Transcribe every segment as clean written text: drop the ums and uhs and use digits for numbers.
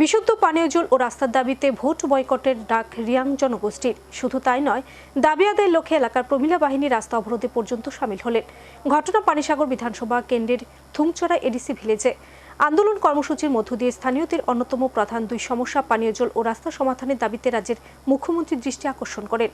বিশুদ্ধ পানীয় জল ও রাস্তার দাবিতে ভোট বয়কটের ডাক রিয়াং জনগোষ্ঠীর। শুধু তাই নয়, দাবি আদায়ের লক্ষ্যে এলাকার প্রমিলা বাহিনী রাস্তা অবরোধে পর্যন্ত সামিল হলেন। ঘটনা পানিসাগর বিধানসভা কেন্দ্রের থুংচড়া এডিসি ভিলেজে। আন্দোলন কর্মসূচির মধ্য দিয়ে স্থানীয়দের অন্যতম প্রধান দুই সমস্যা পানীয় জল ও রাস্তা সমাধানের দাবিতে রাজ্যের মুখ্যমন্ত্রীর দৃষ্টি আকর্ষণ করেন।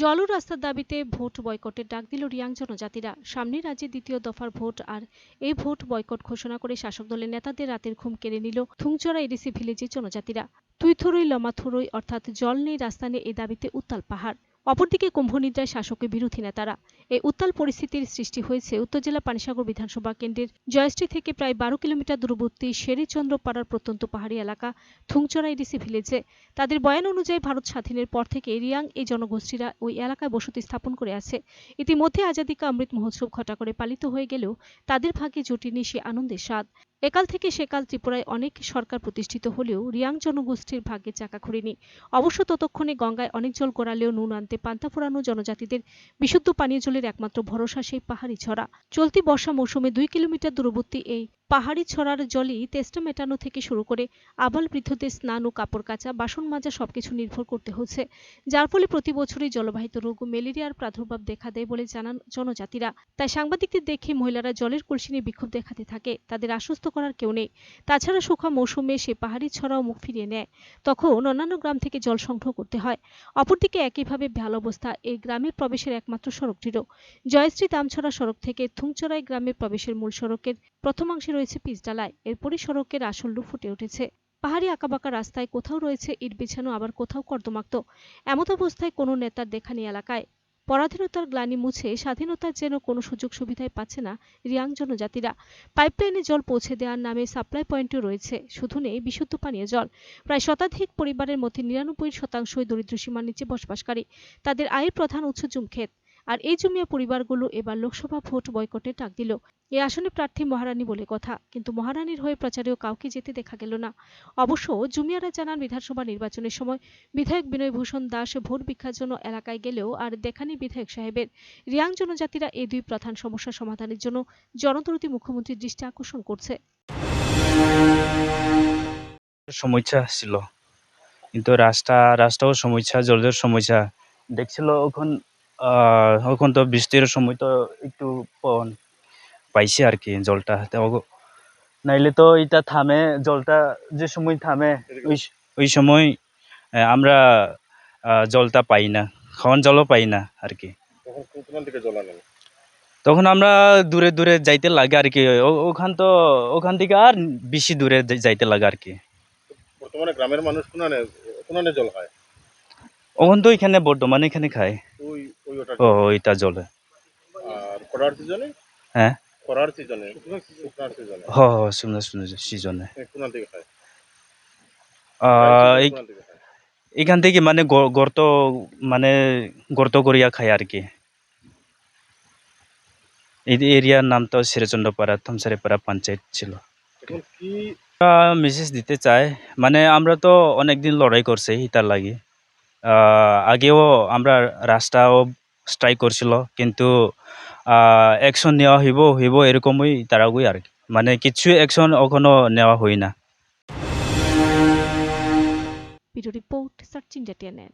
জল ও রাস্তার দাবিতে ভোট বয়কটের ডাক দিল রিয়াং জনজাতিরা। সামনে রাজ্যে দ্বিতীয় দফার ভোট, আর এই ভোট বয়কট ঘোষণা করে শাসক দলের নেতাদের রাতের ঘুম কেড়ে নিল থুংচড়া এডিসি ভিলেজের জনজাতিরা। তুইথুরুই লমাথুরুই অর্থাৎ জল নেই রাস্তা নেই এই দাবিতে উত্তাল পাহাড়। অপরদিকে কুম্ভনিদ্রায় শাসকের বিরোধী নেতারা। এই উত্তাল পরিস্থিতির সৃষ্টি হয়েছে উত্তর জেলা পানিসাগর বিধানসভা কেন্দ্রের জয়শ্রী থেকে প্রায় 12 কিলোমিটার দূরবর্তী শেরিচন্দ্রপাড়ার প্রত্যন্ত পাহাড়ি এলাকা থুংচড়া এডিসি ভিলেজে। তাদের বয়ান অনুযায়ী ভারত স্বাধীনের পর থেকে রিয়াং এই জনগোষ্ঠীরা ওই এলাকায় বসতি স্থাপন করে আছে। ইতিমধ্যে আজাদী কা অমৃত মহোৎসব ঘটা করে পালিত হয়ে গেলেও তাদের ভাগ্যে জুটেনি সে আনন্দের স্বাদ। একাল থেকে সেকাল ত্রিপুরায় অনেক সরকার প্রতিষ্ঠিত হলেও রিয়াং জনগোষ্ঠীর ভাগ্যে চাকা ঘোরেনি। অবশ্য ততক্ষণে গঙ্গায় অনেক জল গড়ালেও নুন আনতে পান্তা ফোরানো জনজাতিদের বিশুদ্ধ পানীয় জলের একমাত্র ভরসা সেই পাহাড়ি ছড়া। চলতি বর্ষা মৌসুমে 2 কিলোমিটার দূরবর্তী এই পাহাড়ি ছড়ার জলই তেষ্টা মেটানো থেকে শুরু করে আবাল বৃদ্ধদের স্নান ও কাপড় কাচা, বাসন মাজা সবকিছু নির্ভর করতে হচ্ছে, যার ফলে প্রতি বছরই জলবাহিত রোগ ও ম্যালেরিয়ার প্রাদুর্ভাব দেখা দেয় বলে জানান জনজাতিরা। তাই সাংবাদিকদের দেখে মহিলারা জলের কলসি নিয়ে বিক্ষোভ দেখাতে থাকে। তাদের আশ্বস্ত করার কেউ নেই। তাছাড়া শুখা মৌসুমে সে পাহাড়ি ছড়াও মুখ ফিরিয়ে নেয়, তখন অন্যান্য গ্রাম থেকে জল সংগ্রহ করতে হয়। অপরদিকে একইভাবে বেহাল অবস্থা এই গ্রামের প্রবেশের একমাত্র সড়কটিরও। জয়শ্রী দামছড়া সড়ক থেকে থুংচড়াই গ্রামের প্রবেশের মূল সড়কের প্রথমাংশে রয়েছে পিচঢালাই। এরপরই সড়কের আসল রূপ ফুটে উঠেছে। পাহাড়ি আঁকাবাঁকা রাস্তায় কোথাও রয়েছে ইট বিছানো, আবার কোথাও কর্দমাক্ত। এমত অবস্থায় কোনো নেতার দেখা নেই এলাকায়। পরাধীনতার গ্লানি মুছে স্বাধীনতার যেন কোনো সুযোগ সুবিধাই পাচ্ছে না রিয়াং জনজাতিরা। পাইপলাইনে জল পৌঁছে দেওয়ার নামে সাপ্লাই পয়েন্টও রয়েছে, শুধু নেই বিশুদ্ধ পানীয় জল। প্রায় শতাধিক পরিবারের মধ্যে 99% দরিদ্র সীমার নিচে বসবাসকারী। তাদের আয়ের প্রধান উৎস জুমক্ষেত। আর এই জুমিয়া পরিবারগুলো এবার লোকসভা ভোট বয়কটে ডাক দিল। এই আসনে প্রার্থী মহারানী বলে কথা, কিন্তু মহারানীর হয়ে প্রচারেও কাউকে যেতে দেখা গেল না। অবশ্য জুমিয়ারা জানান, বিধানসভা নির্বাচনের সময় বিধায়ক বিনয় ভূষণ দাস ভোট ভিক্ষার জন্য এলাকায় গেলেও আর দেখানি বিধায়ক সাহেবের। রিয়াং জনজাতিরা এই দুই প্রধান সমস্যা সমাধানের জন্য জনদরদী মুখ্যমন্ত্রীর দৃষ্টি আকর্ষণ করছে। সমস্যা ছিল, কিন্তু রাস্তাও সমস্যা, জলের সমস্যা দেখছিল। এখন তো বৃষ্টির সময় তো একটু পাইছে আর কি জলটা। নাইলে তো এটা থামে, জলটা যে সময় থামে ওই সময় আমরা জলটা পাই না, খাওয়ান জলও পাই না আর কি। তখন আমরা দূরে দূরে যাইতে লাগে আর কি। ওখান থেকে আর বেশি দূরে যাইতে লাগে আর কি। বর্তমানে গ্রামের মানুষ কোনানে জল খায়? ওখান তো এখানে বর্তমানে এখানে খায় ওইটা জলে। আর খরার সিজনে? হ্যাঁ, খরার সিজনে, শুকনার সিজনে? শুনে সিজনে কোনা থেকে খায়? এখান থেকে মানে গর্ত করিয়া খায় আর কি। এই এরিয়ার নাম তো শেরচন্দ্রপাড়া, থমসারিপাড়া পঞ্চায়েত ছিল। মেসেজ দিতে চাই, মানে আমরা তো অনেকদিন লড়াই করছি এটার লাগি। আগেও আমরা রাস্তাও স্ট্রাইক করছিল, কিন্তু অ্যাকশন নেওয়া হইব এরকমই তারাগুই আর কি। মানে কিছু অ্যাকশন এখনো নেওয়া হয় না। Video report search India TNN।